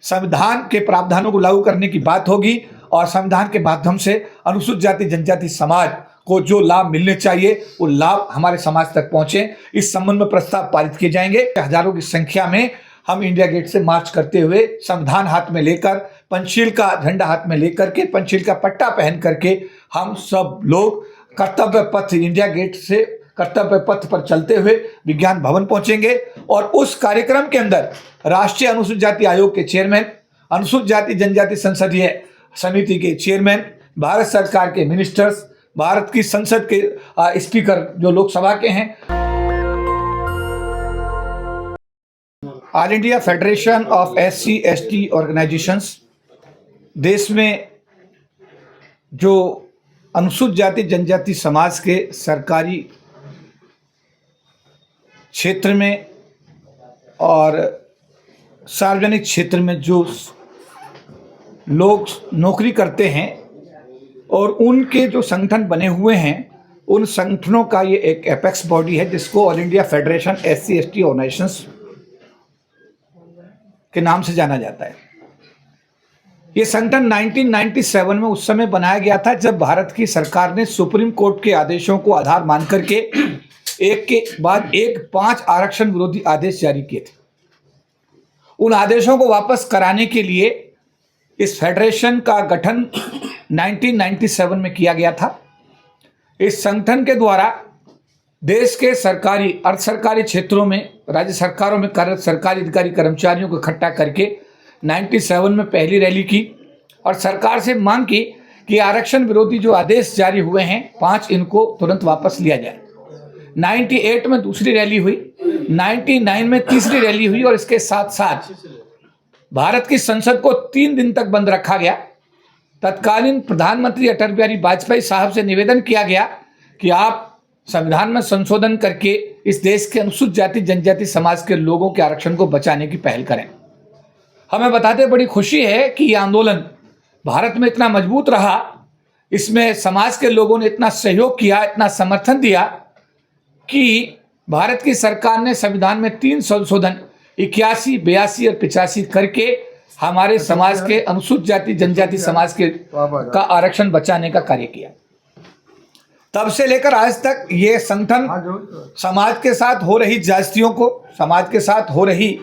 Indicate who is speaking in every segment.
Speaker 1: संविधान के प्रावधानों को लागू करने की बात होगी और संविधान के माध्यम से अनुसूचित जाति जनजाति समाज को जो लाभ मिलने चाहिए वो लाभ हमारे समाज तक पहुंचे। इस संबंध में प्रस्ताव पारित किए जाएंगे। हजारों की संख्या में हम इंडिया गेट से मार्च करते हुए संविधान हाथ में लेकर, पंचशील का झंडा हाथ में लेकर के, पंचशील का पट्टा पहन करके हम सब लोग कर्तव्य पथ, इंडिया गेट से कर्तव्य पथ पर चलते हुए विज्ञान भवन पहुंचेंगे। और उस कार्यक्रम के अंदर राष्ट्रीय अनुसूचित जाति आयोग के चेयरमैन, अनुसूचित जाति जनजाति संसदीय समिति के चेयरमैन, भारत सरकार के मिनिस्टर्स, भारत की संसद के स्पीकर जो लोकसभा के हैं, all India federation of SC/ST organisations, देश में जो अनुसूचित जाति जनजाति समाज के सरकारी क्षेत्र में और सार्वजनिक क्षेत्र में जो लोग नौकरी करते हैं और उनके जो संगठन बने हुए हैं, उन संगठनों का ये एक एपेक्स बॉडी है जिसको all India federation SC/ST organisations के नाम से जाना जाता है। ये संगठन 1997 में उस समय बनाया गया था जब भारत की सरकार ने सुप्रीम कोर्ट के आदेशों को आधार मान करके एक के बाद एक 5 आरक्षण विरोधी आदेश जारी किए थे। उन आदेशों को वापस कराने के लिए इस फेडरेशन का गठन 1997 में किया गया था। इस संगठन के द्वारा देश के सरकारी, अर्ध सरकारी क्षेत्रों में, राज्य सरकारों में कार्यरत सरकारी अधिकारी कर्मचारियों को इकट्ठा करके 97 में पहली रैली की और सरकार से मांग की कि आरक्षण विरोधी जो आदेश जारी हुए हैं 5, इनको तुरंत वापस लिया जाए। 98 में दूसरी रैली हुई, 99 में तीसरी रैली हुई और इसके साथ साथ भारत की संसद को 3 दिन तक बंद रखा गया। तत्कालीन प्रधानमंत्री अटल बिहारी वाजपेयी साहब से निवेदन किया गया कि आप संविधान में संशोधन करके इस देश के अनुसूचित जाति जनजाति समाज के लोगों के आरक्षण को बचाने की पहल करें। हमें बताते बड़ी खुशी है कि यह आंदोलन भारत में इतना मजबूत रहा, इसमें समाज के लोगों ने इतना सहयोग किया, इतना समर्थन दिया कि भारत की सरकार ने संविधान में 3 संशोधन 81, 82 और 85 करके हमारे समाज के अनुसूचित जाति जनजाति समाज के का आरक्षण बचाने का कार्य किया। तब से लेकर आज तक ये संगठन समाज के साथ हो रही ज्यादतियों को, समाज के साथ हो रही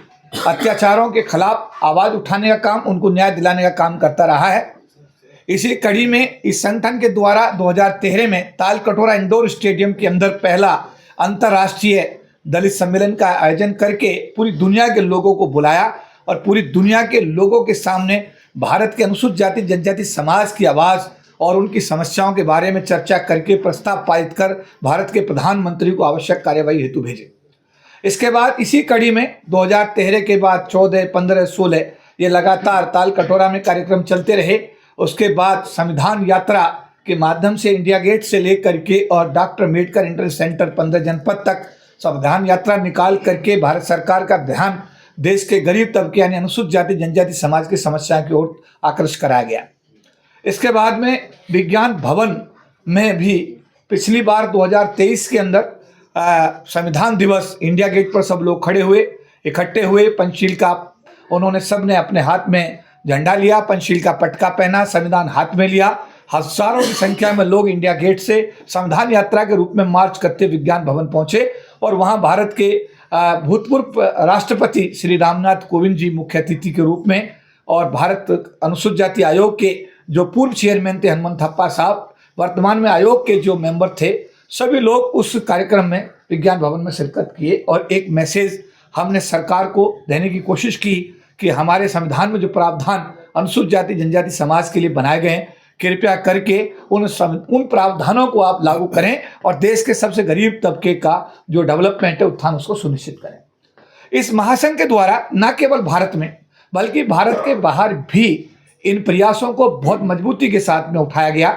Speaker 1: अत्याचारों के खिलाफ आवाज उठाने का काम, उनको न्याय दिलाने का काम करता रहा है। इसी कड़ी में इस संगठन के द्वारा 2013 में तालकटोरा इंडोर स्टेडियम के अंदर पहला अंतर्राष्ट्रीय दलित सम्मेलन का आयोजन करके पूरी दुनिया के लोगों को बुलाया और पूरी दुनिया के लोगों के सामने भारत के अनुसूचित जाति जनजाति समाज की आवाज़ और उनकी समस्याओं के बारे में चर्चा करके प्रस्ताव पारित कर भारत के प्रधानमंत्री को आवश्यक कार्यवाही हेतु भेजे। इसके बाद इसी कड़ी में 2013 के बाद 14, 15, 16 ये लगातार तालकटोरा में कार्यक्रम चलते रहे। उसके बाद संविधान यात्रा के माध्यम से इंडिया गेट से लेकर के और डॉक्टर अम्बेडकर इंटरनेशनल सेंटर 15 जनपद तक संविधान यात्रा निकाल करके भारत सरकार का ध्यान देश के गरीब तबके यानी अनुसूचित जाति जनजाति समाज की समस्याओं की ओर आकर्षित कराया गया। इसके बाद में विज्ञान भवन में भी पिछली बार 2023 के अंदर संविधान दिवस इंडिया गेट पर सब लोग खड़े हुए, इकट्ठे हुए, पंचशील का उन्होंने सब ने अपने हाथ में झंडा लिया, पंचशील का पटका पहना, संविधान हाथ में लिया। हजारों की संख्या में लोग इंडिया गेट से संविधान यात्रा के रूप में मार्च करते विज्ञान भवन पहुंचे और वहां भारत के भूतपूर्व राष्ट्रपति श्री रामनाथ कोविंद जी मुख्य अतिथि के रूप में और भारत अनुसूचित जाति आयोग के जो पूर्व चेयरमैन थे हनुमंत थप्पा साहब, वर्तमान में आयोग के जो मेंबर थे, सभी लोग उस कार्यक्रम में विज्ञान भवन में शिरकत किए और एक मैसेज हमने सरकार को देने की कोशिश की कि हमारे संविधान में जो प्रावधान अनुसूचित जाति जनजाति समाज के लिए बनाए गए हैं, कृपया करके उन प्रावधानों को आप लागू करें और देश के सबसे गरीब तबके का जो डेवलपमेंट है, उत्थान, उसको सुनिश्चित करें। इस महासंघ के द्वारा न केवल भारत में बल्कि भारत के बाहर भी इन प्रयासों को बहुत मजबूती के साथ में उठाया गया।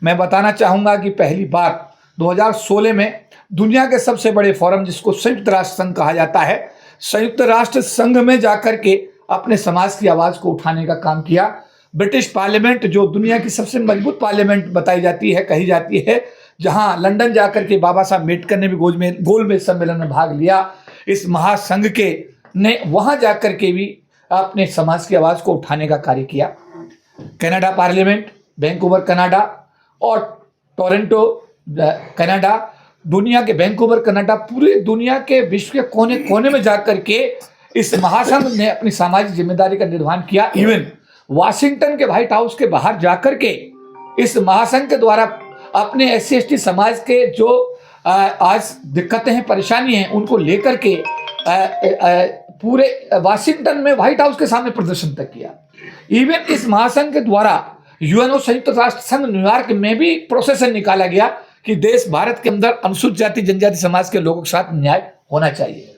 Speaker 1: मैं बताना चाहूँगा कि पहली बार 2016 में दुनिया के सबसे बड़े फोरम जिसको संयुक्त राष्ट्र संघ कहा जाता है, संयुक्त राष्ट्र संघ में जाकर के अपने समाज की आवाज़ को उठाने का काम किया। ब्रिटिश पार्लियामेंट जो दुनिया की सबसे मजबूत पार्लियामेंट बताई जाती है, कही जाती है, जहां लंदन जाकर के बाबा साहब अम्बेडकर ने भी गोलमेज सम्मेलन में भाग लिया, इस महासंघ के ने वहां जाकर के भी अपने समाज की आवाज को उठाने का कार्य किया। कनाडा पार्लियामेंट, वैंकूवर कनाडा और टोरंटो कनाडा, दुनिया के वैंकूवर कनाडा, पूरी दुनिया के विश्व के कोने कोने में जाकर के इस महासंघ ने अपनी सामाजिक जिम्मेदारी का निर्वहन किया। इवन वाशिंगटन के व्हाइट हाउस के बाहर जाकर के इस महासंघ के द्वारा अपने SC/ST समाज के जो आज दिक्कतें हैं, परेशानी हैं, उनको लेकर के पूरे वाशिंगटन में व्हाइट हाउस के सामने प्रदर्शन तक किया। इवन इस महासंघ के द्वारा यूएनओ संयुक्त राष्ट्र संघ न्यूयॉर्क में भी प्रोसेसन निकाला गया कि देश भारत के अंदर अनुसूचित जाति जनजाति समाज के लोगों के साथ न्याय होना चाहिए।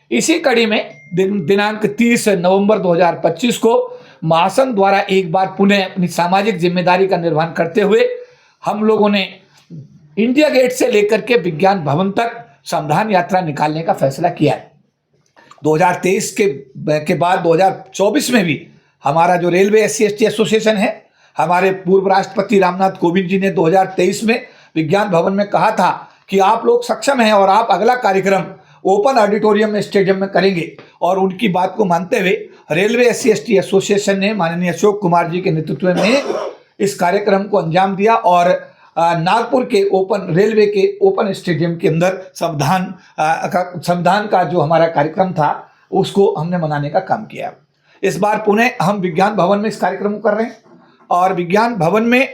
Speaker 1: इसी कड़ी में दिनांक 30 नवंबर 2025 को महासंघ द्वारा एक बार पुनः अपनी सामाजिक जिम्मेदारी का निर्वहन करते हुए हम लोगों ने इंडिया गेट से लेकर के विज्ञान भवन तक संविधान यात्रा निकालने का फैसला किया है। 2023 के बाद 2024 में भी हमारा जो रेलवे SC/ST एसोसिएशन है, हमारे पूर्व राष्ट्रपति रामनाथ कोविंद जी ने 2023 में विज्ञान भवन में कहा था कि आप लोग सक्षम हैं और आप अगला कार्यक्रम ओपन ऑडिटोरियम में, स्टेडियम में करेंगे। और उनकी बात को मानते हुए रेलवे SC/ST एसोसिएशन ने माननीय अशोक कुमार जी के नेतृत्व में इस कार्यक्रम को अंजाम दिया और नागपुर के रेलवे के ओपन स्टेडियम के अंदर संविधान का जो हमारा कार्यक्रम था उसको हमने मनाने का काम किया। इस बार पुणे हम विज्ञान भवन में इस कार्यक्रम को कर रहे हैं और विज्ञान भवन में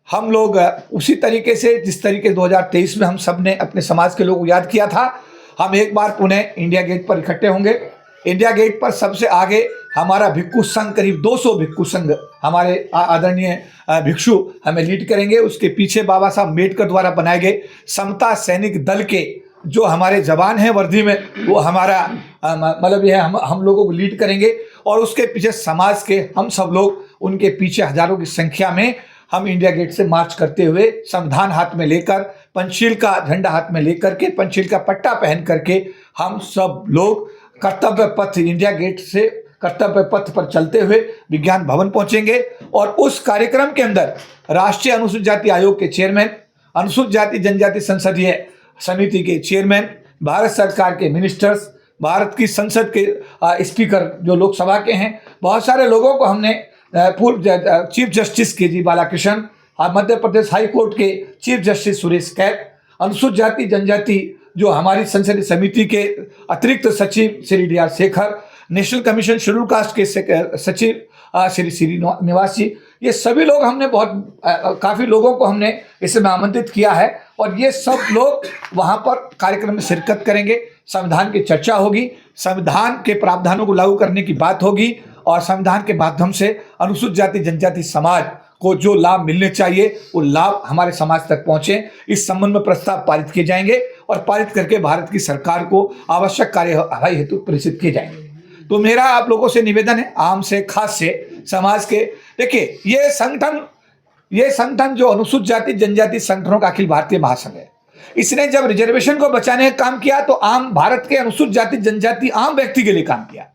Speaker 1: हम लोग उसी तरीके से जिस तरीके 2023 में हम सब ने अपने समाज के लोगों को याद किया था, हम एक बार पुणे इंडिया गेट पर इकट्ठे होंगे। इंडिया गेट पर सबसे आगे हमारा भिक्षु संघ, करीब 200 भिक्षु संघ, हमारे आदरणीय भिक्षु हमें लीड करेंगे। उसके पीछे बाबा साहब अम्बेडकर द्वारा बनाए गए समता सैनिक दल के जो हमारे जवान हैं वर्दी में, वो हमारा मतलब यह हम लोगों को लीड करेंगे। और उसके पीछे समाज के हम सब लोग उनके पीछे हजारों की संख्या में हम इंडिया गेट से मार्च करते हुए संविधान हाथ में लेकर, पंचशील का झंडा हाथ में लेकर के, पंचशील का पट्टा पहन करके हम सब लोग कर्तव्य पथ, इंडिया गेट से कर्तव्य पथ पर चलते हुए विज्ञान भवन पहुंचेंगे। और उस कार्यक्रम के अंदर राष्ट्रीय अनुसूचित जाति आयोग के चेयरमैन, अनुसूचित जाति जनजाति संसदीय समिति के चेयरमैन, भारत सरकार के मिनिस्टर्स, भारत की संसद के स्पीकर जो लोकसभा के हैं, बहुत सारे लोगों को हमने, पूर्व चीफ जस्टिस KG बालाकृष्णन, मध्य प्रदेश हाई कोर्ट के चीफ जस्टिस सुरेश कैत, अनुसूचित जाति जनजाति जो हमारी संसदीय समिति के अतिरिक्त सचिव Shri DR Shekhar, national commission schedule caste के सचिव श्री श्रीनिवास जी, ये सभी लोग हमने काफ़ी लोगों को हमने इसमें आमंत्रित किया है। और ये सब लोग वहाँ पर कार्यक्रम में शिरकत करेंगे। संविधान की चर्चा होगी, संविधान के प्रावधानों को लागू करने की बात होगी और संविधान के माध्यम से अनुसूचित जाति जनजाति समाज को जो लाभ मिलने चाहिए वो लाभ हमारे समाज तक पहुंचे। इस संबंध में प्रस्ताव पारित किए जाएंगे और पारित करके भारत की सरकार को आवश्यक कार्यवाही हेतु प्रेषित किए जाएंगे। तो मेरा आप लोगों से निवेदन है, आम से खास से समाज के, देखिए ये संगठन जो अनुसूचित जाति जनजाति संगठनों का अखिल भारतीय महासंघ है, इसने जब रिजर्वेशन को बचाने का काम किया तो आम भारत के अनुसूचित जाति जनजाति आम व्यक्ति के लिए काम किया।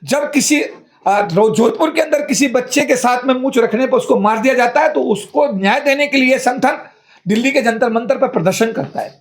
Speaker 1: जब किसी जोधपुर के अंदर किसी बच्चे के साथ में मूंछ रखने पर उसको मार दिया जाता है तो उसको न्याय देने के लिए संगठन दिल्ली के जंतर मंतर पर प्रदर्शन करता है।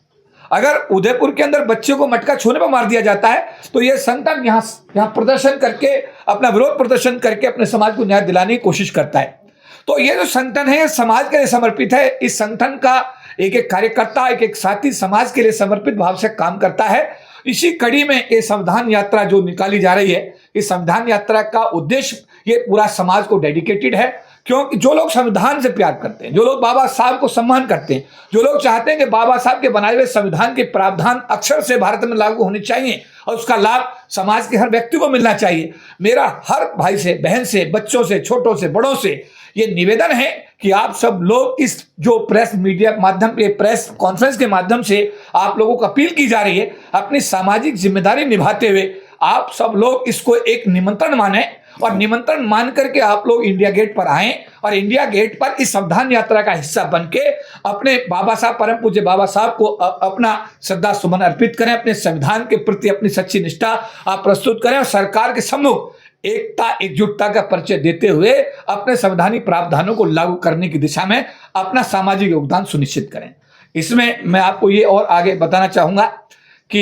Speaker 1: अगर उदयपुर के अंदर बच्चे को मटका छूने पर मार दिया जाता है तो ये संगठन यहाँ प्रदर्शन करके, अपना विरोध प्रदर्शन करके अपने समाज को न्याय दिलाने की कोशिश करता है। तो ये जो संगठन है समाज के लिए समर्पित है। इस संगठन का एक एक कार्यकर्ता, एक एक साथी समाज के लिए समर्पित भाव से काम करता है। इसी कड़ी में ये संविधान यात्रा जो निकाली जा रही है, इस संविधान यात्रा का उद्देश्य ये पूरा समाज को डेडिकेटेड है। क्योंकि जो लोग संविधान से प्यार करते हैं, जो लोग बाबा साहब को सम्मान करते हैं, जो लोग चाहते हैं कि बाबा साहब के बनाए हुए संविधान के प्रावधान अक्षर से भारत में लागू होने चाहिए और उसका लाभ समाज के हर व्यक्ति को मिलना चाहिए, मेरा हर भाई से, बहन से, बच्चों से, छोटों से, बड़ों से ये निवेदन है कि आप सब लोग इस जो प्रेस मीडिया माध्यम पे, प्रेस कॉन्फ्रेंस के माध्यम से आप लोगों को अपील की जा रही है, अपनी सामाजिक जिम्मेदारी निभाते हुए आप सब लोग इसको एक निमंत्रण माने और निमंत्रण मान करके आप लोग इंडिया गेट पर आएं और इंडिया गेट पर इस संविधान यात्रा का हिस्सा बनके अपने बाबा साहब, परम पूज्य बाबा साहब को अपना श्रद्धा सुमन अर्पित करें, अपने संविधान के प्रति अपनी सच्ची निष्ठा आप प्रस्तुत करें और सरकार के सम्मुख एकता, एकजुटता का परिचय देते हुए अपने संवैधानिक प्रावधानों को लागू करने की दिशा में अपना सामाजिक योगदान सुनिश्चित करें। इसमें मैं आपको ये और आगे बताना चाहूंगा कि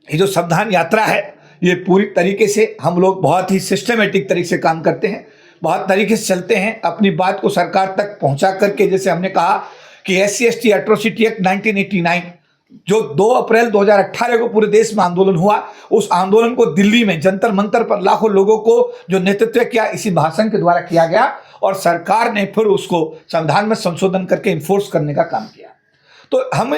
Speaker 1: ये जो संविधान यात्रा है, ये पूरी तरीके से हम लोग बहुत ही सिस्टमेटिक तरीके से काम करते हैं, बहुत तरीके से चलते हैं, अपनी बात को सरकार तक पहुंचा करके। जैसे हमने कहा कि SC/ST एट्रोसिटी एक्ट 1989 जो 2 अप्रैल 2018 को पूरे देश में आंदोलन हुआ, उस आंदोलन को दिल्ली में जंतर मंतर पर लाखों लोगों को जो नेतृत्व किया इसी भाषण के द्वारा किया गया, और सरकार ने फिर उसको संविधान में संशोधन करके इन्फोर्स करने का काम किया। तो हम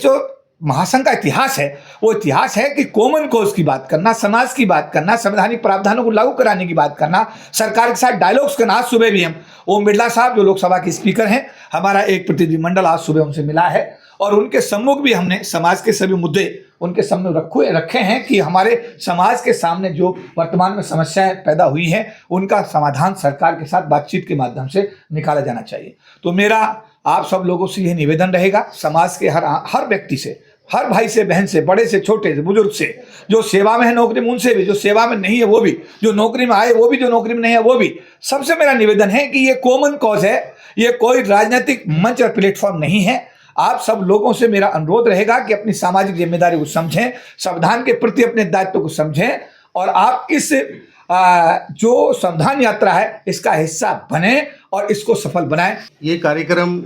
Speaker 1: जो महासंघ का इतिहास है वो इतिहास है कि कॉमन कॉज की बात करना, समाज की बात करना, संवैधानिक प्रावधानों को लागू कराने की बात करना, सरकार के साथ डायलॉग्स करना। आज सुबह भी हम ओम बिरला साहब जो लोकसभा के स्पीकर हैं, हमारा एक प्रतिनिधिमंडल आज सुबह उनसे मिला है और उनके सम्मुख भी हमने समाज के सभी मुद्दे उनके सामने रखे हैं कि हमारे समाज के सामने जो वर्तमान में समस्याएं पैदा हुई हैं उनका समाधान सरकार के साथ बातचीत के माध्यम से निकाला जाना चाहिए। तो मेरा आप सब लोगों से यह निवेदन रहेगा, समाज के हर व्यक्ति से, हर भाई से, बहन से, बड़े से, छोटे से, बुजुर्ग से, जो सेवा में है नौकरी में उनसे भी, जो सेवा में नहीं है वो भी, जो नौकरी में आए वो भी, जो नौकरी में नहीं है वो भी, सबसे मेरा निवेदन है कि ये कॉमन कॉज है, ये कोई राजनीतिक मंच और प्लेटफॉर्म नहीं है। आप सब लोगों से मेरा अनुरोध रहेगा कि अपनी सामाजिक जिम्मेदारी को समझें, संविधान के प्रति अपने दायित्व को समझें और आप इस जो संविधान यात्रा है इसका हिस्सा बने और इसको सफल बनाएं।
Speaker 2: ये कार्यक्रम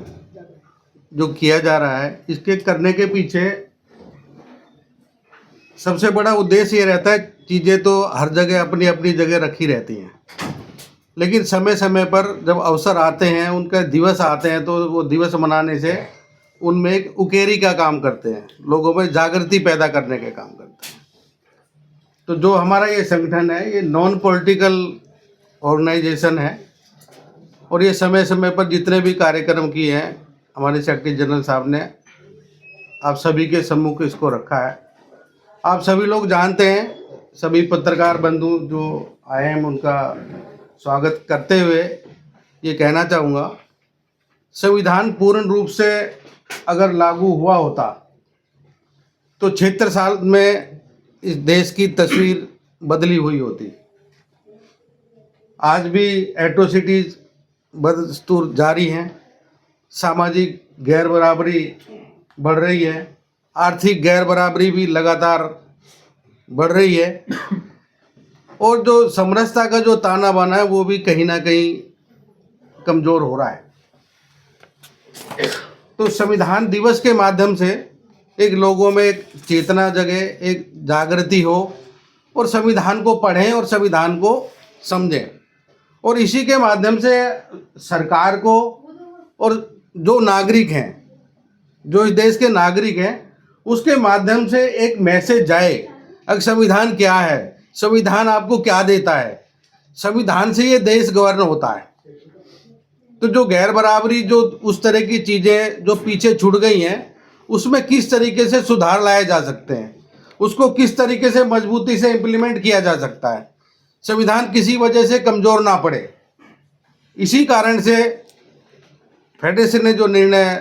Speaker 2: जो किया जा रहा है इसके करने के पीछे सबसे बड़ा उद्देश्य ये रहता है, चीज़ें तो हर जगह अपनी अपनी जगह रखी रहती हैं, लेकिन समय समय पर जब अवसर आते हैं, उनका दिवस आते हैं, तो वो दिवस मनाने से उनमें एक उकेरी का काम करते हैं, लोगों में जागृति पैदा करने के काम करते हैं। तो जो हमारा ये संगठन है ये नॉन पॉलिटिकल ऑर्गेनाइजेशन है और ये समय समय पर जितने भी कार्यक्रम किए हैं हमारे सेक्रेटरी जनरल साहब ने आप सभी के सम्मुख इसको रखा है। आप सभी लोग जानते हैं, सभी पत्रकार बंधु जो आए हैं उनका स्वागत करते हुए ये कहना चाहूँगा, संविधान पूर्ण रूप से अगर लागू हुआ होता तो 76 साल में इस देश की तस्वीर बदली हुई होती। आज भी एट्रोसिटीज बदस्तूर जारी हैं, सामाजिक गैर बराबरी बढ़ रही है, आर्थिक गैर बराबरी भी लगातार बढ़ रही है और जो समरसता का जो ताना बाना है वो भी कहीं ना कहीं कमज़ोर हो रहा है। तो संविधान दिवस के माध्यम से एक लोगों में एक चेतना जगे, एक जागृति हो और संविधान को पढ़ें और संविधान को समझें और इसी के माध्यम से सरकार को और जो नागरिक हैं, जो इस देश के नागरिक हैं, उसके माध्यम से एक मैसेज जाए अगर संविधान क्या है, संविधान आपको क्या देता है, संविधान से ये देश गवर्न होता है। तो जो गैर बराबरी, जो उस तरह की चीज़ें जो पीछे छूट गई हैं, उसमें किस तरीके से सुधार लाए जा सकते हैं, उसको किस तरीके से मजबूती से इम्प्लीमेंट किया जा सकता है, संविधान किसी वजह से कमज़ोर ना पड़े। इसी कारण से फेडरेशन ने जो निर्णय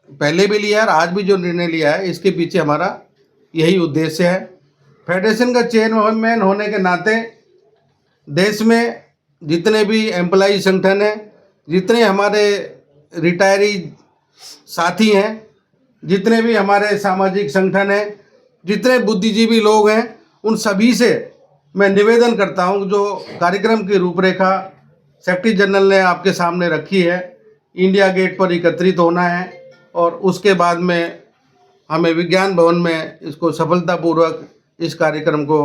Speaker 2: पहले भी लिया है और आज भी जो निर्णय लिया है, इसके पीछे हमारा यही उद्देश्य है। फेडरेशन का चेयरमैन होने के नाते देश में जितने भी एम्प्लॉई संगठन हैं, जितने हमारे रिटायरी साथी हैं, जितने भी हमारे सामाजिक संगठन हैं, जितने बुद्धिजीवी लोग हैं, उन सभी से मैं निवेदन करता हूं, जो कार्यक्रम की रूपरेखा सेक्रेटरी जनरल ने आपके सामने रखी है, इंडिया गेट पर एकत्रित होना है और उसके बाद में हमें विज्ञान भवन में इसको सफलतापूर्वक इस कार्यक्रम को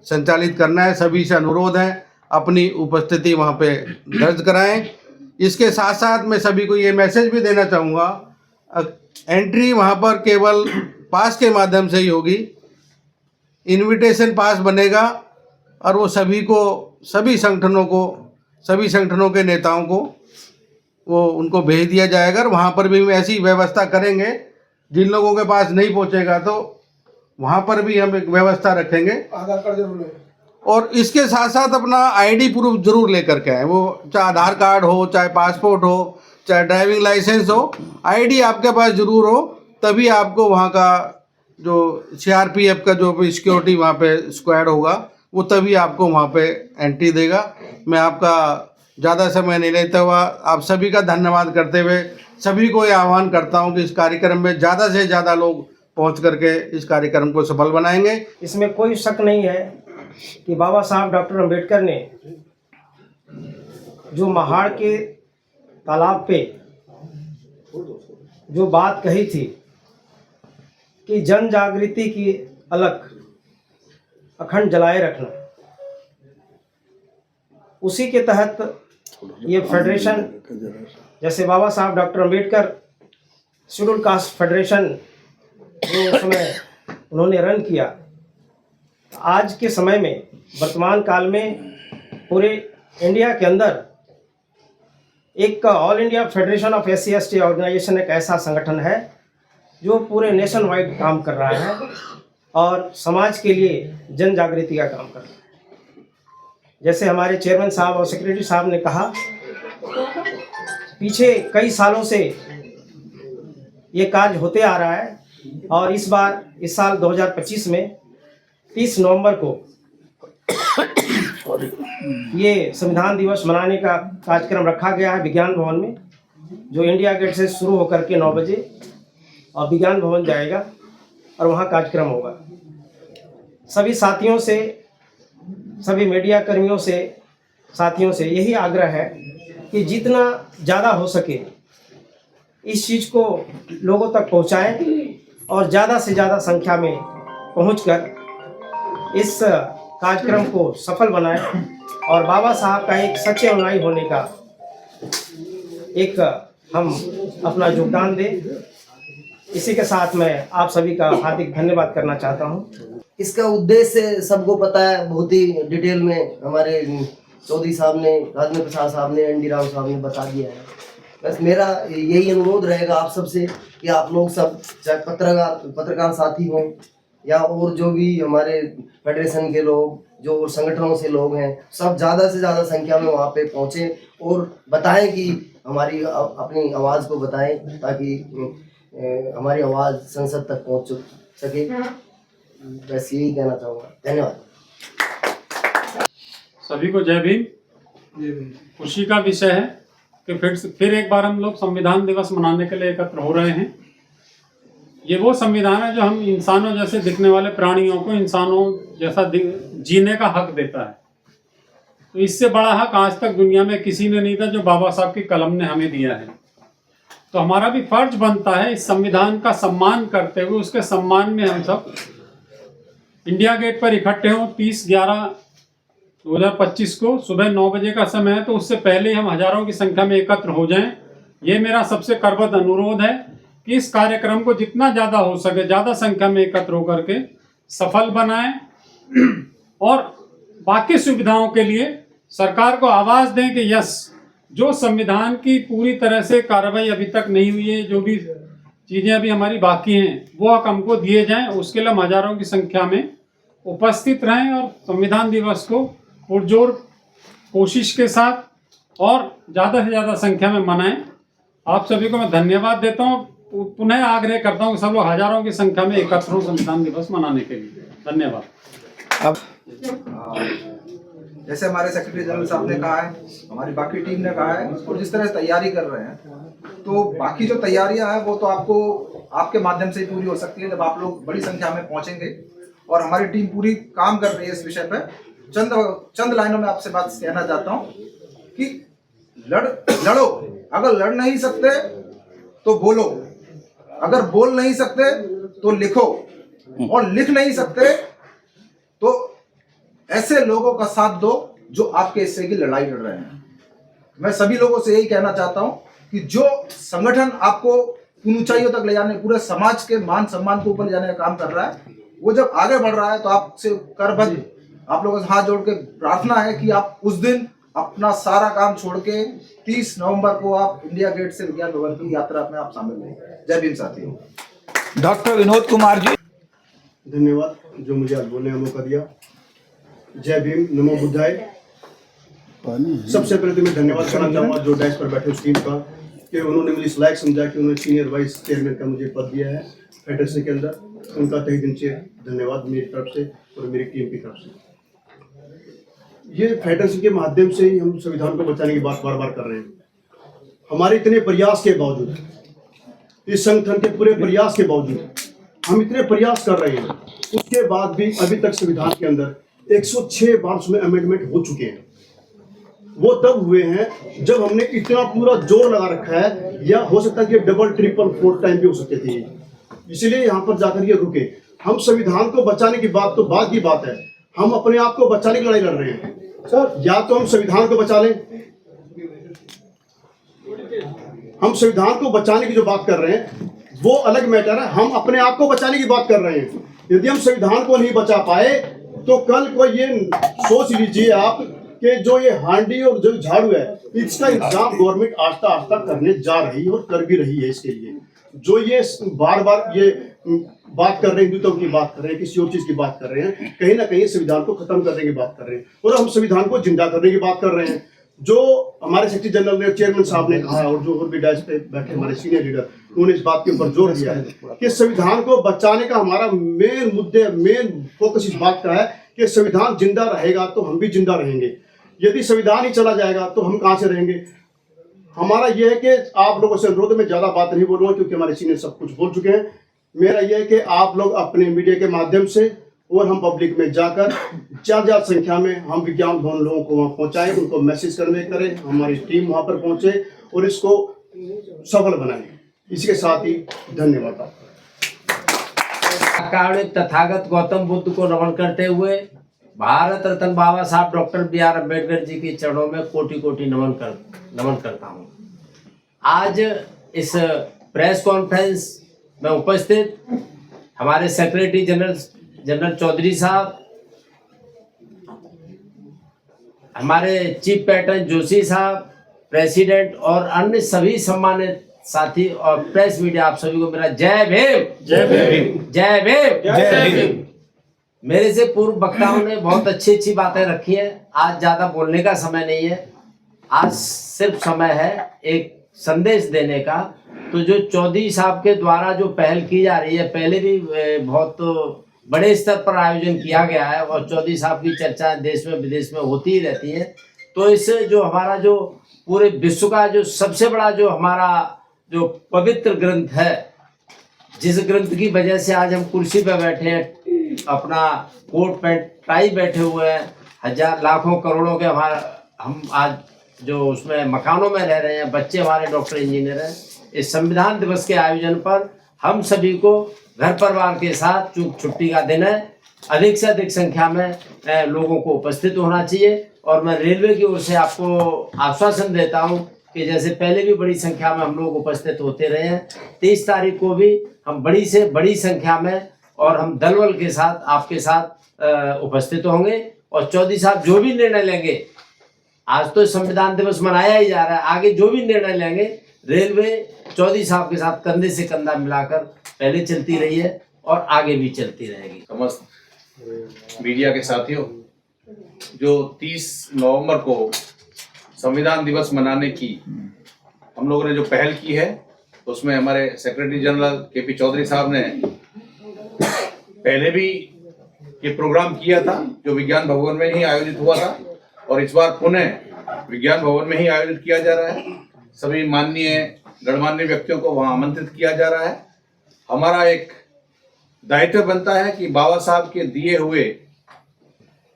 Speaker 2: संचालित करना है। सभी से अनुरोध है अपनी उपस्थिति वहाँ पे दर्ज कराएं। इसके साथ साथ मैं सभी को ये मैसेज भी देना चाहूँगा, एंट्री वहाँ पर केवल पास के माध्यम से ही होगी, इनविटेशन पास बनेगा और वो सभी को, सभी संगठनों के नेताओं को वो उनको भेज दिया जाएगा और वहाँ पर भी हम ऐसी व्यवस्था करेंगे, जिन लोगों के पास नहीं पहुँचेगा तो वहाँ पर भी हम एक व्यवस्था रखेंगे। आधार कार्ड जरूर लें और इसके साथ साथ अपना आईडी प्रूफ जरूर लेकर के आए, वो चाहे आधार कार्ड हो, चाहे पासपोर्ट हो, चाहे ड्राइविंग लाइसेंस हो, आईडी आपके पास जरूर हो, तभी आपको वहाँ का जो CRPF का जो भी सिक्योरिटी वहाँ पे स्क्वाड होगा वो तभी आपको वहाँ पे एंट्री देगा। मैं आपका ज़्यादा समय नहीं लेता हुआ आप सभी का धन्यवाद करते हुए सभी को ये आह्वान करता हूँ कि इस कार्यक्रम में ज़्यादा से ज़्यादा लोग पहुँच करके इस कार्यक्रम को सफल बनाएंगे।
Speaker 3: इसमें कोई शक नहीं है कि बाबा साहब डॉक्टर अंबेडकर ने जो महाड़ के तालाब पे जो बात कही थी कि जन जागृति की अलख अखंड जलाए रखना, उसी के तहत ये फेडरेशन, जैसे बाबा साहब doctor Ambedkar schedule caste federation जो उस समय उन्होंने रन किया, आज के समय में वर्तमान काल में पूरे इंडिया के अंदर एक all India federation of SC/ST organization एक ऐसा संगठन है जो पूरे नेशन वाइड काम कर रहा है और समाज के लिए जन जागृति का काम कर रहा है। जैसे हमारे चेयरमैन साहब और सेक्रेटरी साहब ने कहा, पीछे कई सालों से ये कार्य होते आ रहा है और इस साल 2025 में 30 नवंबर को ये संविधान दिवस मनाने का कार्यक्रम रखा गया है विज्ञान भवन में, जो इंडिया गेट से शुरू होकर के 9 बजे और विज्ञान भवन जाएगा और वहाँ कार्यक्रम होगा। सभी साथियों से, सभी मीडिया कर्मियों से, साथियों से यही आग्रह है कि जितना ज़्यादा हो सके इस चीज़ को लोगों तक पहुँचाएं और ज़्यादा से ज़्यादा संख्या में पहुँचकर इस कार्यक्रम को सफल बनाएं और बाबा साहब का एक सच्चे अनुयायी होने का एक हम अपना योगदान दें। इसी के साथ मैं आप सभी का हार्दिक धन्यवाद करना चाहता हूं।
Speaker 4: इसका उद्देश्य सबको पता है, बहुत ही डिटेल में हमारे चौधरी साहब ने, राजेंद्र प्रसाद साहब ने, एन डी राव साहब ने बता दिया है। बस मेरा यही अनुरोध रहेगा आप सबसे कि आप लोग सब, चाहे पत्रकार साथी हों या और जो भी हमारे फेडरेशन के लोग, जो संगठनों से लोग हैं, सब ज़्यादा से ज़्यादा संख्या में वहाँ पे पहुँचें और बताएं कि हमारी अपनी आवाज़ को बताएं, ताकि हमारी आवाज़ संसद तक पहुँच सके। बस यही कहना चाहूँगा। धन्यवाद।
Speaker 5: सभी को जय भीम। खुशी का विषय है कि फिर एक बार हम लोग संविधान दिवस मनाने के लिए एकत्र हो रहे हैं। ये वो संविधान है जो हम इंसानों जैसे दिखने वाले प्राणियों को इंसानों जैसा जीने का हक देता है। तो इससे बड़ा हक आज तक दुनिया में किसी ने नहीं था जो बाबा साहब की कलम ने हमें दिया है। तो हमारा भी फर्ज बनता है इस संविधान का सम्मान करते हुए उसके सम्मान में हम सब इंडिया गेट पर इकट्ठे हों। 30/11/2025 को सुबह 9 बजे का समय है, तो उससे पहले हम हजारों की संख्या में एकत्र हो जाएं। ये मेरा सबसे करबद्ध अनुरोध है कि इस कार्यक्रम को जितना ज़्यादा हो सके ज़्यादा संख्या में एकत्र होकर के सफल बनाएं और बाकी सुविधाओं के लिए सरकार को आवाज़ दें कि यस, जो संविधान की पूरी तरह से कार्रवाई अभी तक नहीं हुई है, जो भी चीज़ें अभी हमारी बाकी हैं, वो हक हमको दिए जाएं। उसके लिए हम हजारों की संख्या में उपस्थित रहें और संविधान दिवस को पुरजोर कोशिश के साथ और ज़्यादा से ज़्यादा संख्या में मनाएं। आप सभी को मैं धन्यवाद देता हूँ। पुनः आग्रह करता हूँ कि सब लोग हजारों की संख्या में एकत्र हो संविधान दिवस मनाने के लिए। धन्यवाद।
Speaker 1: अब
Speaker 6: जैसे हमारे सेक्रेटरी जनरल साहब ने कहा है, हमारी बाकी टीम ने कहा है, और जिस तरह से तैयारी कर रहे हैं, तो बाकी जो तैयारियां हैं वो तो आपको आपके माध्यम से ही पूरी हो सकती है जब आप लोग बड़ी संख्या में पहुंचेंगे। और हमारी टीम पूरी काम कर रही है इस विषय पर। चंद लाइनों में आपसे बात कहना चाहता हूँ कि लड़ो। अगर लड़ नहीं सकते तो बोलो, अगर बोल नहीं सकते तो लिखो, और लिख नहीं सकते तो ऐसे लोगों का साथ दो जो आपके हिस्से की लड़ाई लड़ रहे हैं। मैं सभी लोगों से यही कहना चाहता हूं कि जो संगठन आपको उन ऊंचाइयों तक ले जाने, पूरे समाज के मान सम्मान को ऊपर ले जाने का काम कर रहा है, वो जब आगे बढ़ रहा है तो आपसे करबद्ध आप लोगों से हाथ जोड़ के प्रार्थना है कि आप उस दिन अपना सारा काम छोड़ के 30 नवंबर को आप इंडिया गेट से विज्ञान भवन की यात्रा में आप शामिल हों। जय भीम साथियों।
Speaker 1: डॉक्टर विनोद कुमार जी,
Speaker 7: धन्यवाद जो मुझे आज बोलने का मौका दिया। जय भीम, नमो बुद्धाय। सबसे पहले तो मैं धन्यवाद करना चाहूँगा जो डैश पर बैठे उस टीम का, कि उन्होंने मुझे इस लायक समझा कि उन्होंने सीनियर वाइस चेयरमैन का मुझे पद दिया है फेडरेशन के अंदर। उनका तहे दिल से धन्यवाद मेरी तरफ से और मेरी टीम की तरफ से। ये फेडरेशन के माध्यम से ही हम संविधान को बचाने की बात बार बार कर रहे हैं। हमारे इतने प्रयास के बावजूद, इस संगठन के पूरे प्रयास के बावजूद हम इतने प्रयास कर रहे हैं, उसके बाद भी अभी तक संविधान के अंदर 106 बार उसमें अमेंडमेंट हो चुके हैं। वो तब हुए हैं जब हमने इतना पूरा जोर लगा रखा है, या हो सकता है कि डबल ट्रिपल 4 टाइम भी हो सकते थे, इसलिए यहाँ पर जाकर ये रुके। हम संविधान को बचाने की बात तो बाद की बात है, हम अपने आप को बचाने की लड़ाई लड़ रहे हैं सर। या तो हम संविधान को बचा लें, हम संविधान को बचाने की जो बात कर रहे हैं वो अलग मैटर है, हम अपने आप को बचाने की बात कर रहे हैं। यदि हम संविधान को नहीं बचा पाए तो कल को ये सोच लीजिए आप कि जो ये हांडी और जो झाड़ू है, इसका इंतजाम गवर्नमेंट आस्ता आस्ता करने जा रही है और कर भी रही है। इसके लिए जो ये बार बार ये बात कर रहे हैं, हिंदुत्व की बात कर रहे हैं, किसी और चीज की बात कर रहे हैं, कहीं ना कहीं संविधान को खत्म करने की बात कर रहे हैं, और हम संविधान को जिंदा करने की बात कर रहे हैं। जो हमारे सेक्रेटरी जनरल ने, चेयरमैन साहब ने कहा, और जो और भी डायस पे बैठे हमारे सीनियर लीडर, उन्होंने इस बात के ऊपर जोर दिया है कि संविधान को बचाने का हमारा मेन फोकस इस बात का है कि संविधान जिंदा रहेगा तो हम भी जिंदा रहेंगे। यदि संविधान ही चला जाएगा तो हम कहाँ से रहेंगे। हमारा यह है कि आप लोगों से अनुरोध, में ज्यादा बात नहीं बोलूंगा क्योंकि हमारे सीनियर सब कुछ बोल चुके हैं। मेरा यह है कि आप लोग अपने मीडिया के माध्यम से और हम पब्लिक में जाकर ज्यादा संख्या में हम विज्ञान भवन लोगों को वहां पहुंचाएं, उनको मैसेज करें, हमारी टीम वहां पर पहुंचे और इसको सफल बनाएं। इसके साथ ही धन्यवाद।
Speaker 8: अकारणिक तथागत गौतम बुद्ध को नमन करते हुए भारत रत्न बाबा साहब डॉक्टर B.R. अम्बेडकर जी के चरणों में कोटि कोटि नमन करता हूँ। आज इस प्रेस कॉन्फ्रेंस में उपस्थित हमारे सेक्रेटरी जनरल चौधरी साहब, हमारे चीफ पैटर्न जोशी साहब, प्रेसिडेंट और अन्य सभी सम्मानित साथी और प्रेस मीडिया, आप सभी को मेरा जय भीम।
Speaker 1: जय भीम।
Speaker 8: जय भीम।
Speaker 1: जय भीम।
Speaker 8: मेरे से पूर्व वक्ताओं ने बहुत अच्छी बातें रखी है। आज ज्यादा बोलने का समय नहीं है, आज सिर्फ समय है एक संदेश देने का। तो जो चौधरी साहब के द्वारा जो पहल की जा रही है, पहले भी बहुत बड़े स्तर पर आयोजन किया गया है और चौधरी साहब की चर्चाएं देश में विदेश में होती ही रहती है। तो इस जो हमारा जो पूरे विश्व का जो सबसे बड़ा जो हमारा जो पवित्र ग्रंथ है, जिस ग्रंथ की वजह से आज हम कुर्सी पे बैठे हैं, अपना कोट पैंट टाई बैठे हुए हैं, हजार लाखों करोड़ों के हम आज जो उसमें मकानों में रह रहे हैं, बच्चे हमारे डॉक्टर इंजीनियर हैं। इस संविधान दिवस के आयोजन पर हम सभी को घर परिवार के साथ, चूंकि छुट्टी का दिन है, अधिक से अधिक संख्या में लोगों को उपस्थित होना चाहिए। और मैं रेलवे की ओर से आपको आश्वासन देता हूं कि जैसे पहले भी बड़ी संख्या में हम लोग उपस्थित होते रहे हैं, 23 तारीख को भी हम बड़ी से बड़ी संख्या में और हम दलबल के साथ आपके साथ उपस्थित होंगे। और चौधरी साहब जो भी निर्णय लेंगे, आज तो संविधान दिवस मनाया ही जा रहा है, आगे जो भी निर्णय लेंगे, रेलवे चौधरी साहब के साथ कंधे से कंधा मिलाकर पहले चलती रही है और आगे भी चलती रहेगी।
Speaker 9: समस्त मीडिया के साथियों, जो 30 नवंबर को संविधान दिवस मनाने की हम लोगों ने जो पहल की है, उसमें हमारे सेक्रेटरी जनरल KP चौधरी साहब ने पहले भी ये प्रोग्राम किया था, जो विज्ञान भवन में ही आयोजित हुआ था, और इस बार पुनः विज्ञान भवन में ही आयोजित किया जा रहा है। सभी माननीय गणमान्य व्यक्तियों को वहां आमंत्रित किया जा रहा है। हमारा एक दायित्व बनता है कि बाबा साहब के दिए हुए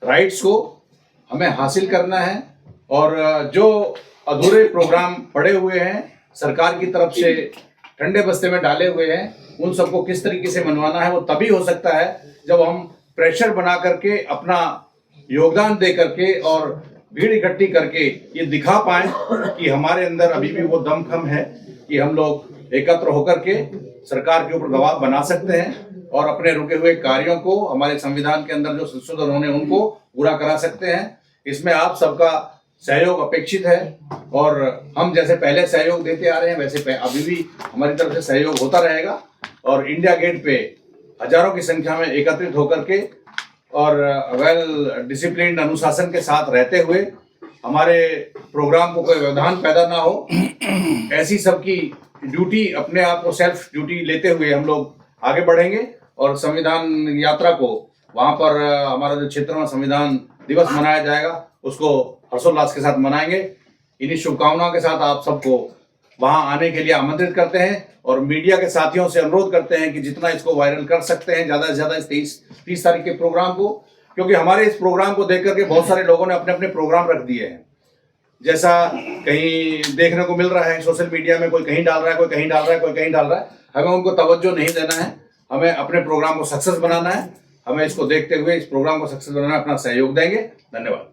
Speaker 9: राइट्स को हमें हासिल करना है, और जो अधूरे प्रोग्राम पड़े हुए हैं, सरकार की तरफ से ठंडे बस्ते में डाले हुए हैं, उन सबको किस तरीके से मनवाना है, वो तभी हो सकता है जब हम प्रेशर बना करके, अपना योगदान दे करके और भीड़ इकट्ठी करके ये दिखा पाएं कि हमारे अंदर अभी भी वो दमखम है कि हम लोग एकत्र होकर के सरकार के ऊपर दबाव बना सकते हैं और अपने रुके हुए कार्यों को, हमारे संविधान के अंदर जो संशोधन होने उनको पूरा करा सकते हैं। इसमें आप सबका सहयोग अपेक्षित है, और हम जैसे पहले सहयोग देते आ रहे हैं वैसे अभी भी हमारी तरफ से सहयोग होता रहेगा। और इंडिया गेट पे हजारों की संख्या में एकत्रित होकर के और वेल डिसिप्लिन अनुशासन के साथ रहते हुए हमारे प्रोग्राम को कोई व्यवधान पैदा ना हो, ऐसी सबकी ड्यूटी, अपने आप को सेल्फ ड्यूटी लेते हुए हम लोग आगे बढ़ेंगे और संविधान यात्रा को वहाँ पर हमारा जो क्षेत्र में संविधान दिवस मनाया जाएगा उसको हर्षोल्लास के साथ मनाएंगे। इन्हीं शुभकामनाओं के साथ आप सबको वहां आने के लिए आमंत्रित करते हैं और मीडिया के साथियों से अनुरोध करते हैं कि जितना इसको वायरल कर सकते हैं ज़्यादा से ज़्यादा इस 30 तारीख के प्रोग्राम को, क्योंकि हमारे इस प्रोग्राम को देख करके बहुत सारे लोगों ने अपने अपने प्रोग्राम रख दिए हैं। जैसा कहीं देखने को मिल रहा है सोशल मीडिया में, कोई कहीं डाल रहा है, कोई कहीं डाल रहा है, कोई कहीं डाल रहा है। हमें उनको तवज्जो नहीं देना है, हमें अपने प्रोग्राम को सक्सेस बनाना है। हमें इसको देखते हुए इस प्रोग्राम को सक्सेस बनाना, अपना सहयोग देंगे। धन्यवाद।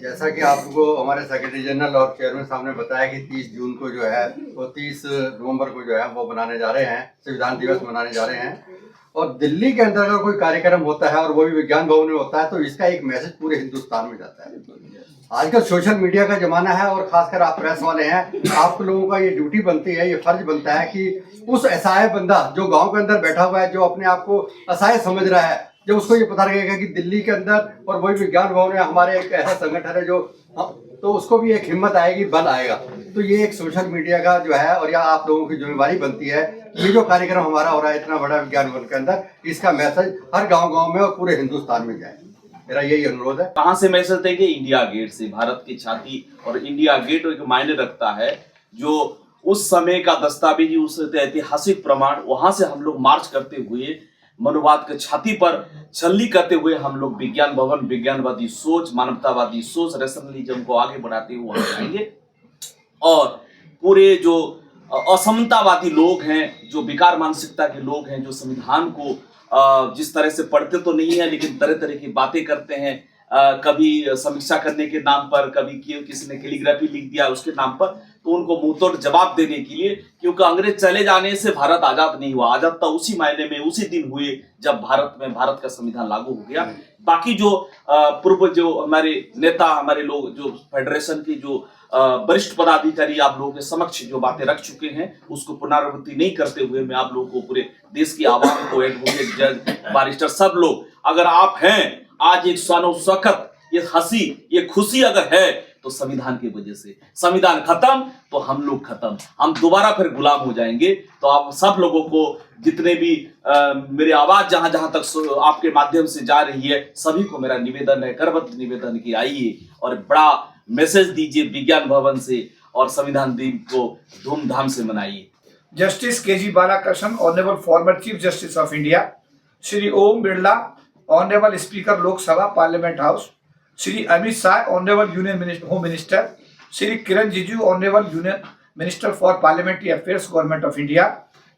Speaker 10: जैसा कि आपको हमारे सेक्रेटरी जनरल और चेयरमैन साहब ने बताया कि 30 जून को जो है वो 30 नवंबर को जो है वो मनाने जा रहे हैं, संविधान दिवस मनाने जा रहे हैं। और दिल्ली के अंदर अगर कोई कार्यक्रम होता है और वो भी विज्ञान भवन में होता है तो इसका एक मैसेज पूरे हिंदुस्तान में जाता है। आजकल सोशल मीडिया का जमाना है और खासकर आप प्रेस वाले हैं, आप लोगों का ये ड्यूटी बनती है, ये फर्ज बनता है कि उस असहाय बंदा जो गाँव के अंदर बैठा हुआ है, जो अपने आप को असहाय समझ रहा है, जब उसको ये पता लगेगा कि दिल्ली के अंदर और वही विज्ञान भवन है हमारे एक ऐसा संगठन है जो, तो उसको भी एक हिम्मत आएगी, बल आएगा। तो ये एक सोशल मीडिया का जो है और या आप लोगों की जिम्मेवारी बनती है कि ये जो कार्यक्रम हमारा हो रहा है इतना बड़ा विज्ञान भवन के अंदर, इसका मैसेज हर गांव-गांव में और पूरे हिंदुस्तान में जाए। मेरा यही अनुरोध है।
Speaker 11: कहाँ से मैसेज देंगे? इंडिया गेट से, भारत की छाती। और इंडिया गेट एक मायने रखता है, जो उस समय का दस्तावेजी, उस ऐतिहासिक प्रमाण, वहां से हम लोग मार्च करते हुए मनुवाद के छाती पर छलनी करते हुए हम लोग विज्ञान भवन, विज्ञानवादी सोच, मानवतावादी सोच, रैशनलिज्म को आगे बढ़ाते हुए जाएंगे। और पूरे जो असमतावादी लोग हैं, जो विकार मानसिकता के लोग हैं, जो संविधान को जिस तरह से पढ़ते तो नहीं है लेकिन तरह तरह की बातें करते हैं, कभी समीक्षा करने के नाम पर, कभी किसी ने कैलीग्राफी लिख दिया उसके नाम पर, तो उनको मुंहतोड़ जवाब देने के लिए, क्योंकि अंग्रेज चले जाने से भारत आजाद नहीं हुआ। आजाद तो उसी मायने में उसी दिन हुए जब भारत का संविधान लागू हो गया। बाकी जो पूर्व जो हमारे नेता, हमारे लोग, जो फेडरेशन के जो वरिष्ठ पदाधिकारी आप लोगों के समक्ष जो बातें रख चुके हैं, उसको पुनरावृत्ति नहीं करते हुए मैं आप लोगों को, पूरे देश की आवाम को, एडवोकेट, जज, बारिस्टर, सब लोग, अगर आप हैं आज एक शानो शौकत, ये हंसी, ये खुशी अगर है तो संविधान की वजह से। संविधान खत्म तो हम लोग खत्म, हम दोबारा फिर गुलाम हो जाएंगे। तो आप सब लोगों को, जितने भी मेरी आवाज जहां जहां तक आपके माध्यम से जा रही है, सभी को मेरा निवेदन है, करबद्ध निवेदन कि आइए और बड़ा मैसेज दीजिए विज्ञान भवन से और संविधान दिन को धूमधाम से मनाइए।
Speaker 1: Justice K G. Balakrishnan, honourable former chief justice of India, Shri Om Birla, honourable speaker Lok Sabha parliament house, Shri Amit Shah, honourable union home minister, Shri Kiren Rijiju, honourable union minister for parliamentary affairs, government of India,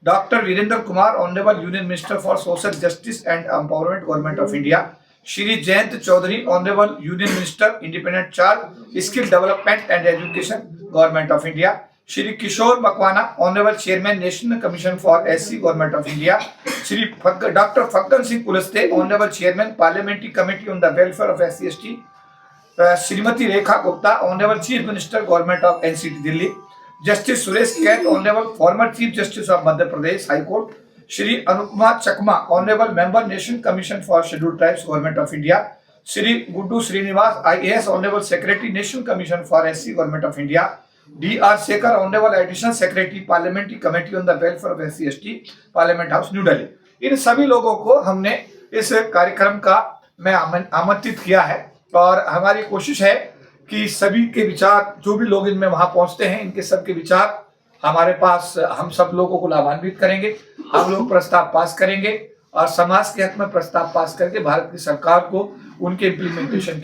Speaker 1: doctor Virendra Kumar, honourable union minister for social justice and empowerment, government of India, Shri Jayant Chaudhary, honourable union minister, independent charge, skill development and education, government of India, Shri Kishore Makwana, honourable chairman, national commission for SC, government of India, Shri doctor Faggan Singh Kulaste, honourable chairman, parliamentary committee on the welfare of SC ST, Shrimati Rekha Gupta, honourable chief minister, government of NCT Delhi, justice Suresh Kait, honourable former chief justice of Madhya Pradesh high court, Shri Anupama Chakma, honourable member, national commission for scheduled tribes, government of India, Shri Guddu Srinivas, IAS, honourable secretary, national commission for SC, government of India, D.R. Shekhar, honourable additional secretary, parliamentary committee on the welfare of SC ST, parliament house, New Delhi. इन सभी लोगों को हमने इस कार्यक्रम का मैं आमंत्रित किया है और हमारी कोशिश है कि सभी के विचार, जो भी लोग इनमें वहां पहुंचते हैं, इनके सबके विचार हमारे पास, हम सब लोगों को लाभान्वित करेंगे। हम लोग प्रस्ताव पास करेंगे और समाज के हक में प्रस्ताव पास करके भारत की सरकार को उनके इम्प्लीमेंटेशन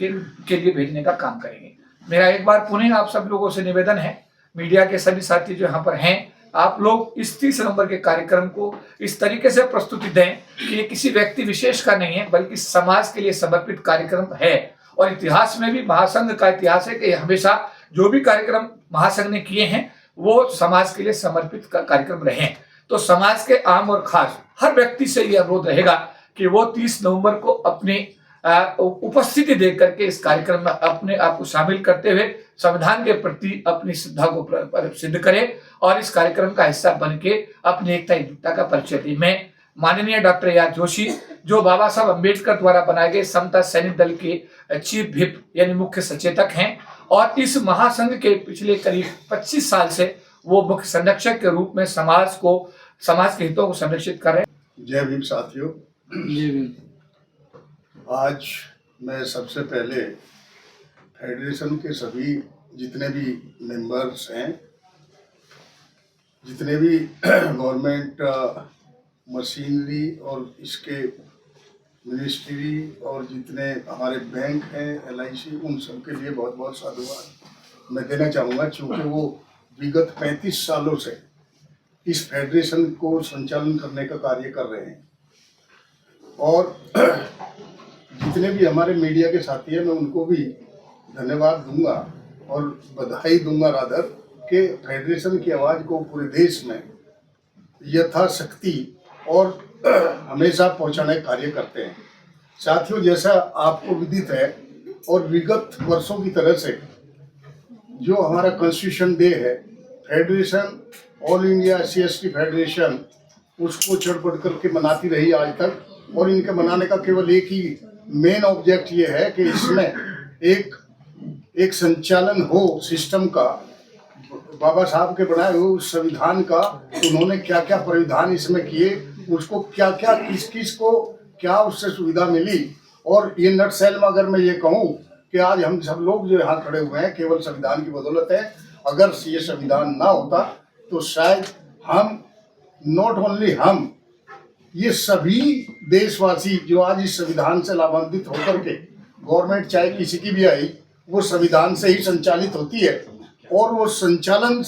Speaker 1: के लिए भेजने का काम करेंगे। मेरा एक बार पुनः आप सब लोगों से निवेदन है, मीडिया के सभी साथी जो यहाँ पर हैं, आप लोग इस 30 नवंबर के कार्यक्रम को इस तरीके से प्रस्तुति दें कि ये किसी व्यक्ति विशेष का नहीं है, बल्कि समाज के लिए समर्पित कार्यक्रम है। और इतिहास में भी महासंघ का इतिहास है कि हमेशा जो भी कार्यक्रम महासंघ ने किए हैं वो समाज के लिए समर्पित कार्यक्रम रहे। तो समाज के आम और खास हर व्यक्ति से यह अनुरोध रहेगा कि वो 30 नवंबर को अपनी उपस्थिति देख करके इस कार्यक्रम में अपने आप को शामिल करते हुए संविधान के प्रति अपनी श्रद्धा को सिद्ध करें और इस कार्यक्रम का हिस्सा बन के अपनी एकता एकजुटता का परिचय दें। मैं माननीय डॉक्टर याद जोशी, जो बाबा साहब अम्बेडकर द्वारा बनाए गए समता सैनिक दल के चीफ व्हिप यानी मुख्य सचेतक हैं और इस महासंघ के पिछले करीब 25 साल से वो मुख्य संरक्षक के रूप में समाज के हितों को संरक्षित कर रहे हैं।
Speaker 7: जय भीम साथियों।
Speaker 1: जय भीम।
Speaker 7: आज मैं सबसे पहले फेडरेशन के सभी जितने भी मेंबर्स हैं, जितने भी गवर्नमेंट मशीनरी और इसके मिनिस्ट्री और जितने हमारे बैंक हैं, LIC, उन सब के लिए बहुत बहुत साधुवाद मैं देना चाहूँगा, क्योंकि वो विगत 35 सालों से इस फेडरेशन को संचालन करने का कार्य कर रहे हैं। और जितने भी हमारे मीडिया के साथी हैं, मैं उनको भी धन्यवाद दूंगा और बधाई दूंगा रादर के फेडरेशन की आवाज़ को पूरे देश में यथाशक्ति और हमेशा पहुंचाने का कार्य करते हैं। साथियों, जैसा आपको विदित है और विगत वर्षों की तरह से जो हमारा कॉन्स्टिट्यूशन डे है, federation all India SC/ST federation उसको चढ़ बढ़ करके मनाती रही आज तक। और इनके मनाने का केवल एक ही मेन ऑब्जेक्ट ये है कि इसमें एक संचालन हो सिस्टम का, बाबा साहब के बनाए हुए उस संविधान का उन्होंने क्या क्या प्राविधान इसमें किए, उसको क्या क्या किस किस को क्या उससे सुविधा मिली। और ये नट सेल में अगर मैं ये कहूँ कि आज हम सब लोग जो यहाँ खड़े हुए हैं केवल संविधान की बदौलत है। अगर ये संविधान ना होता तो शायद हम, नॉट ओनली हम, ये सभी देशवासी जो आज इस संविधान से लाभान्वित होकर के, गवर्नमेंट चाहे किसी की भी आई, वो संविधान से ही संचालित होती है। और वो संचालन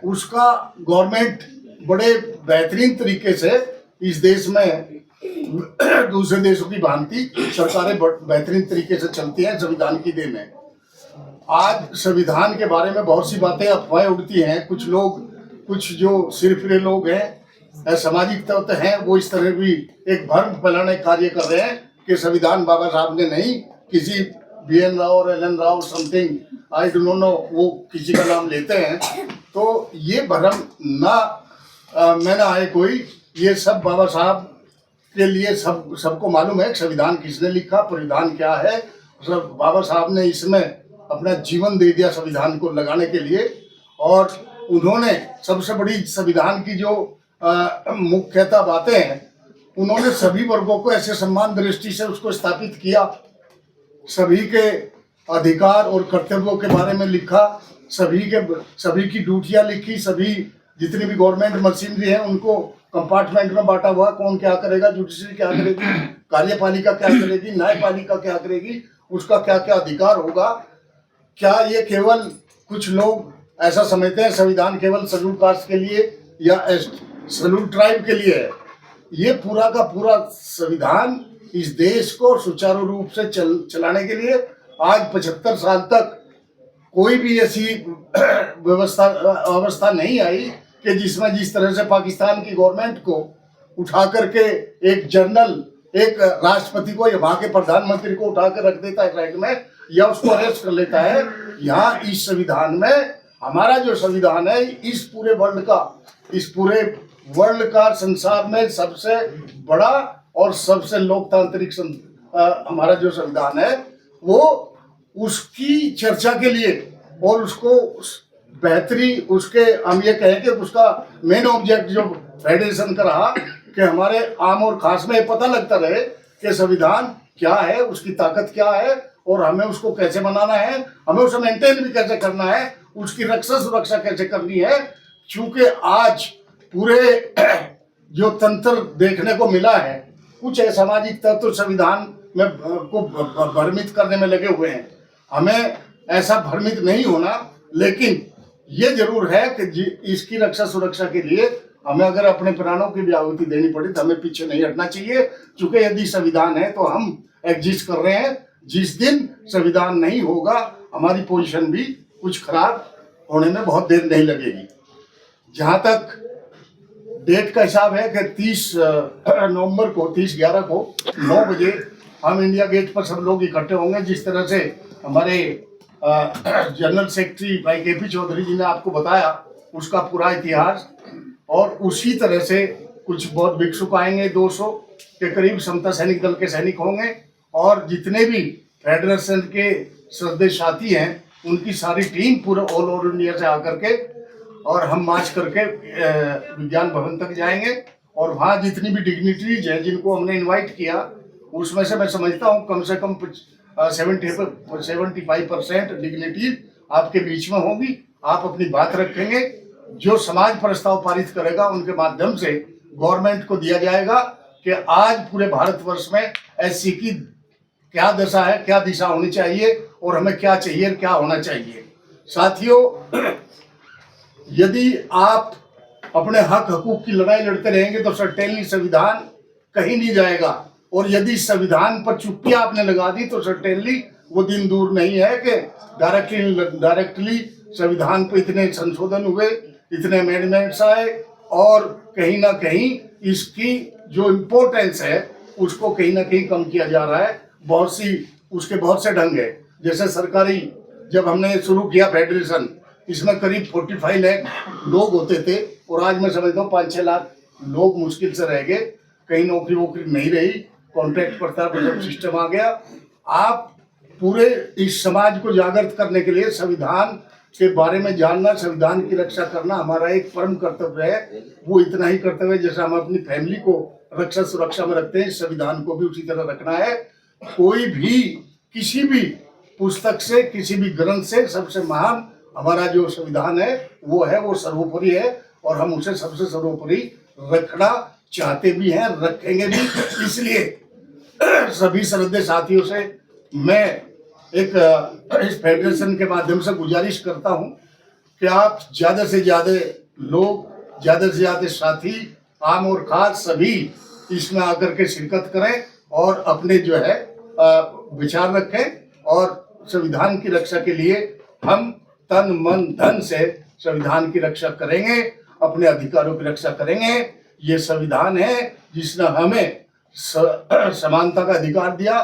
Speaker 7: उसका गवर्नमेंट बड़े बेहतरीन तरीके से इस देश में दूसरे देशों की भांति सरकारें बेहतरीन तरीके से चलती हैं संविधान की देन है। आज संविधान के बारे में बहुत सी बातें अफवाहें उड़ती हैं। कुछ लोग, कुछ जो सिरफिरे लोग हैं, सामाजिक तत्व हैं, वो इस तरह भी एक भ्रम फैलाने का कार्य कर रहे हैं कि संविधान बाबा साहब ने नहीं, किसी BN राव और LN Rao something, I don't know, वो किसी का नाम लेते हैं। तो ये भ्रम मैं ना आए कोई, ये सब बाबा साहब के लिए सबको मालूम है संविधान किसने लिखा, परिधान क्या है। सब बाबा साहब ने इसमें अपना जीवन दे दिया संविधान को लगाने के लिए। और उन्होंने सबसे बड़ी संविधान की जो मुख्यतः बातें हैं, उन्होंने सभी वर्गों को ऐसे सम्मान दृष्टि से उसको स्थापित किया, सभी के अधिकार और कर्तव्यों के बारे में लिखा, सभी की ड्यूटियां लिखी, सभी जितनी भी गवर्नमेंट मशीनरी है उनको कंपार्टमेंट में बांटा हुआ, कौन क्या करेगा, जुडिशरी क्या करेगी, कार्यपालिका क्या करेगी, न्यायपालिका क्या करेगी, उसका क्या क्या अधिकार होगा। क्या ये केवल कुछ लोग ऐसा समझते हैं संविधान केवल शेड्यूल कास्ट के लिए या शेड्यूल ट्राइब के लिए है? ये पूरा का पूरा संविधान इस देश को सुचारू रूप से चलाने के लिए आज 75 साल तक कोई भी ऐसी अवस्था नहीं आई कि जिसमें जिस तरह से पाकिस्तान की गवर्नमेंट को उठा करके एक जनरल, एक राष्ट्रपति को या वहां के प्रधानमंत्री को उठा कर रख देता है ट्रैक में या उसको अरेस्ट कर लेता है। यहाँ इस संविधान में, हमारा जो संविधान है इस पूरे वर्ल्ड का संसार में सबसे बड़ा और सबसे लोकतांत्रिक हमारा जो संविधान है, वो उसकी चर्चा के लिए और उसको बेहतरी, उसके हम ये कहें कि उसका मेन ऑब्जेक्ट जो फेडरेशन का रहा कि हमारे आम और खास में ये पता लगता रहे कि संविधान क्या है, उसकी ताकत क्या है और हमें उसको कैसे बनाना है, हमें उसे मेंटेन भी कैसे करना है, उसकी रक्षा सुरक्षा कैसे करनी है। क्योंकि आज पूरे जो तंत्र देखने को मिला है, कुछ सामाजिक तत्व संविधान में को भ्रमित करने में लगे हुए हैं। हमें ऐसा भ्रमित नहीं होना, लेकिन ये जरूर है कि इसकी रक्षा सुरक्षा के लिए हमें अगर अपने प्राणों की भी आहुति देनी पड़ी तो हमें पीछे नहीं हटना चाहिए। क्योंकि यदि संविधान है तो हम एग्जिस्ट कर रहे हैं। जिस दिन संविधान नहीं होगा हमारी पोजीशन भी कुछ खराब होने में बहुत देर नहीं लगेगी। जहाँ तक डेट का हिसाब है कि 30 नवंबर को 30/11 को 9 बजे हम इंडिया गेट पर सब लोग इकट्ठे होंगे। जिस तरह से हमारे जनरल सेक्रेटरी भाई KP चौधरी जी ने आपको बताया उसका पूरा इतिहास, और उसी तरह से कुछ बहुत भिक्षुक आएंगे, 200 के करीब समता सैनिक दल के सैनिक होंगे, और जितने भी फेडरेशन के सदस्य साथी हैं उनकी सारी टीम पूरे ऑल ओवर इंडिया से आकर के, और हम मार्च करके विज्ञान भवन तक जाएंगे। और वहाँ जितनी भी डिग्निटरीज हैं जिनको हमने इनवाइट किया, उसमें से मैं समझता हूँ कम से कम 75% डिग्निटी आपके बीच में होगी। आप अपनी बात रखेंगे, जो समाज प्रस्ताव पारित करेगा उनके माध्यम से गवर्नमेंट को दिया जाएगा
Speaker 12: कि आज पूरे भारतवर्ष में एससी की क्या दशा है, क्या दिशा होनी चाहिए और हमें क्या चाहिए, क्या होना चाहिए। साथियों, यदि आप अपने हक हकूक की लड़ाई लड़ते रहेंगे तो सर्टेनली संविधान कहीं नहीं जाएगा, और यदि संविधान पर चुप्पी आपने लगा दी तो सर्टेनली वो दिन दूर नहीं है कि डायरेक्टली संविधान पर इतने संशोधन हुए, इतने अमेंडमेंट्स आए, और कहीं ना कहीं इसकी जो इम्पोर्टेंस है उसको कहीं ना कहीं कम किया जा रहा है। उसके बहुत से ढंग है। जैसे सरकारी, जब हमने शुरू किया फेडरेशन, इसमें करीब 45 लाख लोग होते थे, और आज मैं समझता हूँ 5-6 लाख लोग मुश्किल से रह गए। कहीं नौकरी वोकरी नहीं रही, कॉन्ट्रैक्ट पड़ता जब सिस्टम आ गया। आप पूरे इस समाज को जागृत करने के लिए संविधान के बारे में जानना, संविधान की रक्षा करना हमारा एक परम कर्तव्य है। वो इतना ही कर्तव्य है जैसा हम अपनी फैमिली को रक्षा सुरक्षा में रखते हैं, संविधान को भी उसी तरह रखना है। कोई भी किसी भी पुस्तक से, किसी भी ग्रंथ से सबसे महान हमारा जो संविधान है वो है, वो सर्वोपरि है, और हम उसे सबसे सर्वोपरि रखना चाहते भी हैं, रखेंगे भी। इसलिए सभी श्रद्धेय साथियों से मैं एक इस फेडरेशन के माध्यम से गुजारिश करता हूं कि आप ज़्यादा से ज़्यादा लोग, ज़्यादा से ज़्यादा साथी, आम और खास सभी इसमें आकर के शिरकत करें और अपने जो है विचार रखें, और संविधान की रक्षा के लिए हम तन मन धन से संविधान की रक्षा करेंगे, अपने अधिकारों की रक्षा करेंगे। ये संविधान है जिसने हमें समानता का अधिकार दिया,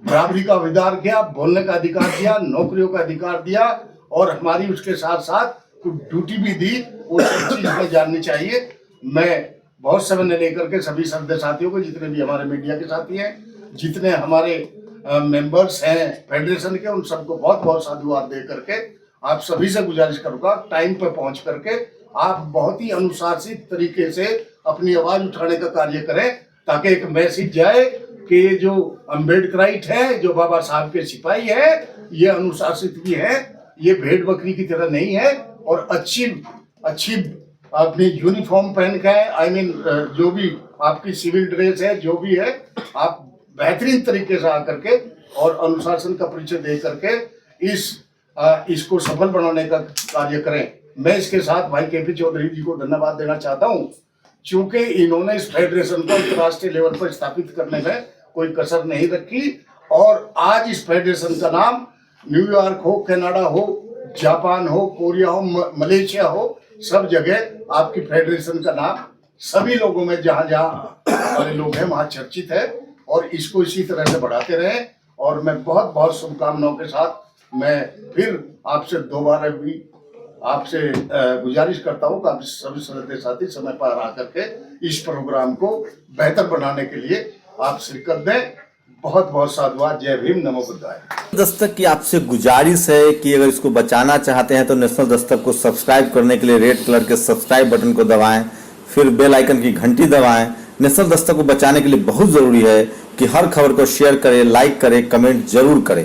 Speaker 12: बराबरी का अधिकार दिया, बोलने का अधिकार दिया, नौकरियों का अधिकार दिया, और हमारी उसके साथ साथ कुछ ड्यूटी भी दी। वो सब चीज हमें जाननी चाहिए। मैं बहुत समय लेकर के सभी श्रद्धेय साथियों को, जितने भी हमारे मीडिया के साथी हैं, जितने हमारे मेंबर्स हैं फेडरेशन के, उन सबको बहुत बहुत साधुवाद दे करके आप सभी से गुजारिश करूंगा, टाइम पर पहुंच करके आप बहुत ही अनुशासित तरीके से अपनी आवाज उठाने का कार्य करें, ताकि एक मैसेज जाए कि ये जो अम्बेडकराइट है, जो बाबा साहब के सिपाही है, ये अनुशासित भी है, ये भेड़ बकरी की तरह नहीं है, और अच्छी अपनी यूनिफॉर्म पहन के, जो भी आपकी सिविल ड्रेस है, जो भी है, आप बेहतरीन तरीके से आकर के और अनुशासन का परिचय दे करके इसको सफल बनाने का कार्य करें। मैं इसके साथ भाई केपी चौधरी जी को धन्यवाद देना चाहता हूं, क्योंकि इन्होंने इस फेडरेशन को अंतर्राष्ट्रीय लेवल पर स्थापित करने में कोई कसर नहीं रखी, और आज इस फेडरेशन का नाम न्यूयॉर्क हो, कनाडा हो, जापान हो, कोरिया हो, मलेशिया हो, सब जगह आपकी फेडरेशन का नाम सभी लोगों में, जहाँ जहाँ वाले लोग हैं वहाँ चर्चित है, और इसको इसी तरह से बढ़ाते रहें। और मैं बहुत बहुत शुभकामनाओं के साथ मैं फिर आपसे दोबारा भी आपसे गुजारिश करता हूँ कि आप सभी श्रद्धेय साथी समय पर आकर के इस प्रोग्राम को बेहतर बनाने के लिए आप शिरकत दें। बहुत बहुत साधुवाद। जय भीम, नमो बुद्धाय।
Speaker 13: दस्तक की आपसे गुजारिश है कि अगर इसको बचाना चाहते हैं तो नेशनल दस्तक को सब्सक्राइब करने के लिए रेड कलर के सब्सक्राइब बटन को दबाएं, फिर बेल आइकन की घंटी दबाएं। नेशनल दस्तक को बचाने के लिए बहुत जरूरी है कि हर खबर को शेयर करें, लाइक करें, कमेंट जरूर करें।